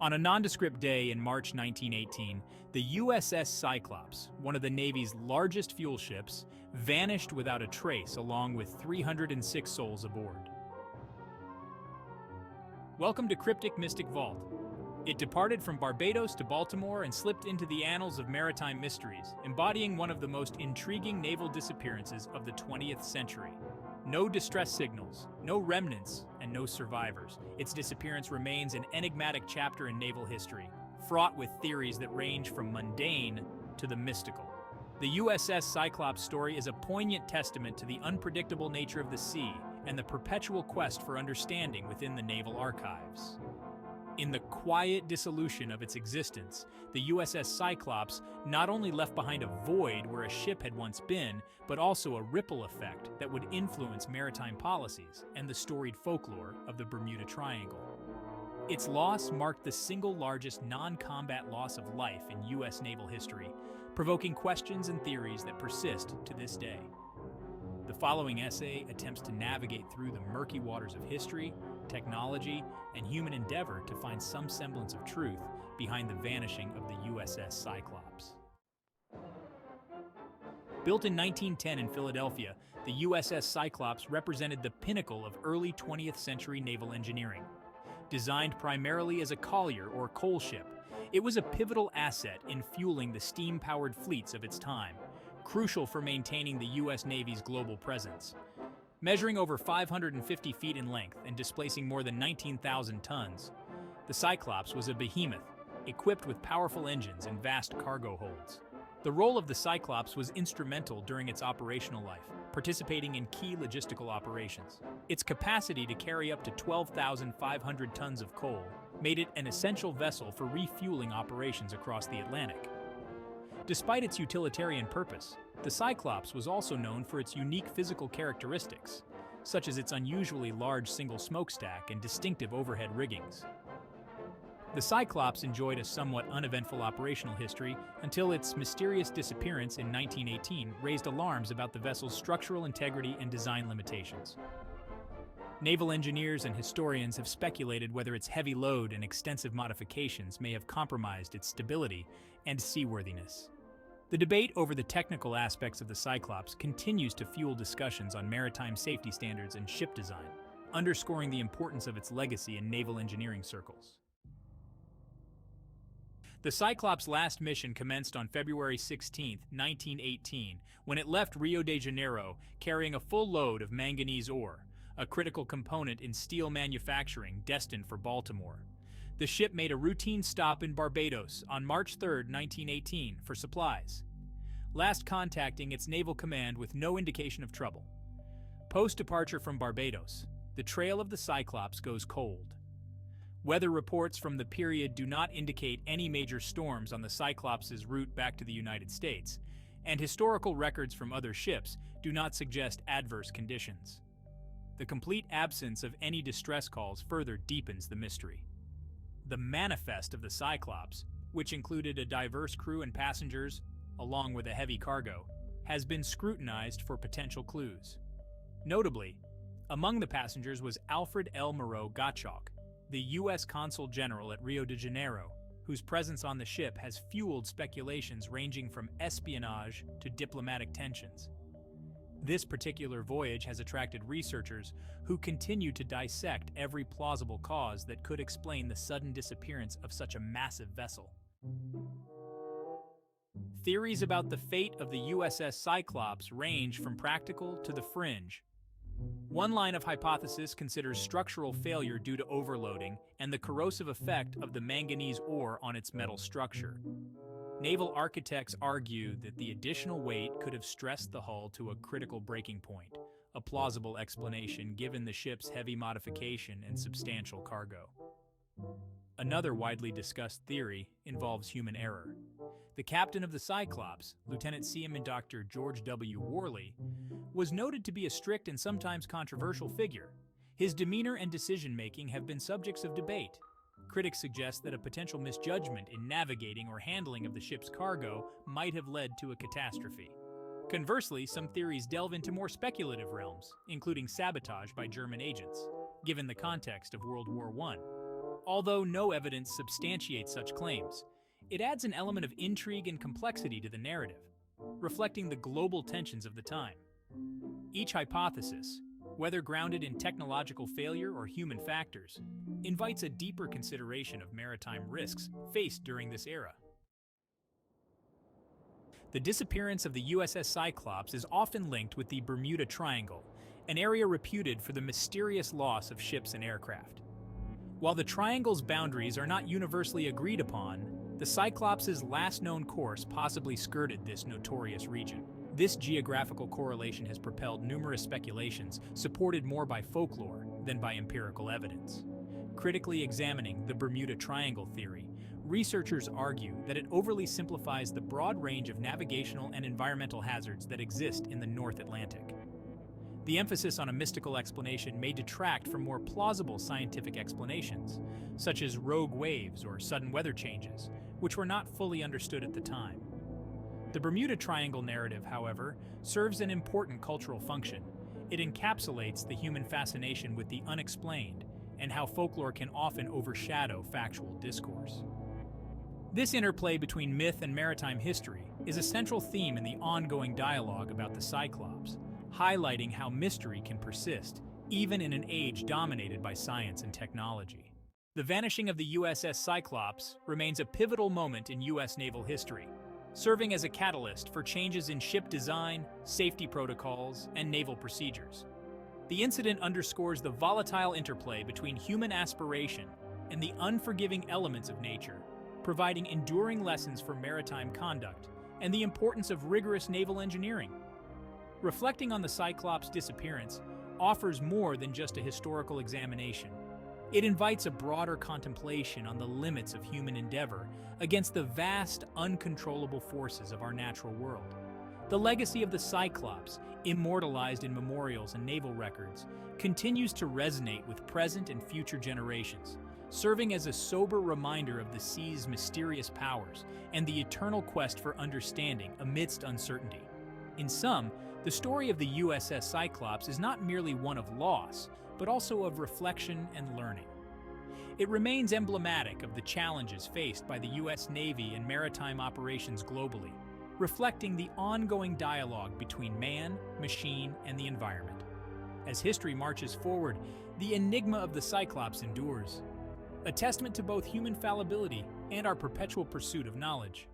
On a nondescript day in March 1918, the USS Cyclops, one of the Navy's largest fuel ships, vanished without a trace along with 306 souls aboard. Welcome to Cryptic Mystic Vault. It departed from Barbados to Baltimore and slipped into the annals of maritime mysteries, embodying one of the most intriguing naval disappearances of the 20th century. No distress signals, no remnants, and no survivors. Its disappearance remains an enigmatic chapter in naval history, fraught with theories that range from mundane to the mystical. The USS Cyclops story is a poignant testament to the unpredictable nature of the sea and the perpetual quest for understanding within the naval archives. In the quiet dissolution of its existence, the USS Cyclops not only left behind a void where a ship had once been, but also a ripple effect that would influence maritime policies and the storied folklore of the Bermuda Triangle. Its loss marked the single largest non-combat loss of life in U.S. naval history, provoking questions and theories that persist to this day. The following essay attempts to navigate through the murky waters of history, technology, and human endeavor to find some semblance of truth behind the vanishing of the USS Cyclops. Built in 1910 in Philadelphia, the USS Cyclops represented the pinnacle of early 20th century naval engineering. Designed primarily as a collier or coal ship, it was a pivotal asset in fueling the steam-powered fleets of its time, crucial for maintaining the U.S. Navy's global presence. Measuring over 550 feet in length and displacing more than 19,000 tons, the Cyclops was a behemoth, equipped with powerful engines and vast cargo holds. The role of the Cyclops was instrumental during its operational life, participating in key logistical operations. Its capacity to carry up to 12,500 tons of coal made it an essential vessel for refueling operations across the Atlantic. Despite its utilitarian purpose, the Cyclops was also known for its unique physical characteristics, such as its unusually large single smokestack and distinctive overhead riggings. The Cyclops enjoyed a somewhat uneventful operational history until its mysterious disappearance in 1918 raised alarms about the vessel's structural integrity and design limitations. Naval engineers and historians have speculated whether its heavy load and extensive modifications may have compromised its stability and seaworthiness. The debate over the technical aspects of the Cyclops continues to fuel discussions on maritime safety standards and ship design, underscoring the importance of its legacy in naval engineering circles. The Cyclops' last mission commenced on February 16, 1918, when it left Rio de Janeiro carrying a full load of manganese ore, a critical component in steel manufacturing destined for Baltimore. The ship made a routine stop in Barbados on March 3, 1918, for supplies, last contacting its naval command with no indication of trouble. Post-departure from Barbados, the trail of the Cyclops goes cold. Weather reports from the period do not indicate any major storms on the Cyclops' route back to the United States, and historical records from other ships do not suggest adverse conditions. The complete absence of any distress calls further deepens the mystery. The manifest of the Cyclops, which included a diverse crew and passengers, along with a heavy cargo, has been scrutinized for potential clues. Notably, among the passengers was Alfred L. Moreau Gottschalk, the U.S. Consul General at Rio de Janeiro, whose presence on the ship has fueled speculations ranging from espionage to diplomatic tensions. This particular voyage has attracted researchers who continue to dissect every plausible cause that could explain the sudden disappearance of such a massive vessel. Theories about the fate of the USS Cyclops range from practical to the fringe. One line of hypothesis considers structural failure due to overloading and the corrosive effect of the manganese ore on its metal structure. Naval architects argue that the additional weight could have stressed the hull to a critical breaking point, a plausible explanation given the ship's heavy modification and substantial cargo. Another widely discussed theory involves human error. The captain of the Cyclops, Lieutenant Seaman Dr. George W. Worley, was noted to be a strict and sometimes controversial figure. His demeanor and decision-making have been subjects of debate. Critics suggest that a potential misjudgment in navigating or handling of the ship's cargo might have led to a catastrophe. Conversely, some theories delve into more speculative realms, including sabotage by German agents, given the context of World War I. Although no evidence substantiates such claims, it adds an element of intrigue and complexity to the narrative, reflecting the global tensions of the time. Each hypothesis, whether grounded in technological failure or human factors, invites a deeper consideration of maritime risks faced during this era. The disappearance of the USS Cyclops is often linked with the Bermuda Triangle, an area reputed for the mysterious loss of ships and aircraft. While the triangle's boundaries are not universally agreed upon, the Cyclops' last known course possibly skirted this notorious region. This geographical correlation has propelled numerous speculations, supported more by folklore than by empirical evidence. Critically examining the Bermuda Triangle theory, researchers argue that it overly simplifies the broad range of navigational and environmental hazards that exist in the North Atlantic. The emphasis on a mystical explanation may detract from more plausible scientific explanations, such as rogue waves or sudden weather changes, which were not fully understood at the time. The Bermuda Triangle narrative, however, serves an important cultural function. It encapsulates the human fascination with the unexplained and how folklore can often overshadow factual discourse. This interplay between myth and maritime history is a central theme in the ongoing dialogue about the Cyclops, highlighting how mystery can persist even in an age dominated by science and technology. The vanishing of the USS Cyclops remains a pivotal moment in U.S. naval history, serving as a catalyst for changes in ship design, safety protocols, and naval procedures. The incident underscores the volatile interplay between human aspiration and the unforgiving elements of nature, providing enduring lessons for maritime conduct and the importance of rigorous naval engineering. Reflecting on the Cyclops' disappearance offers more than just a historical examination. It invites a broader contemplation on the limits of human endeavor against the vast, uncontrollable forces of our natural world. The legacy of the Cyclops, immortalized in memorials and naval records, continues to resonate with present and future generations, serving as a sober reminder of the sea's mysterious powers and the eternal quest for understanding amidst uncertainty. In sum, the story of the USS Cyclops is not merely one of loss, but also of reflection and learning. It remains emblematic of the challenges faced by the U.S. Navy and maritime operations globally, reflecting the ongoing dialogue between man, machine, and the environment. As history marches forward, the enigma of the Cyclops endures, a testament to both human fallibility and our perpetual pursuit of knowledge.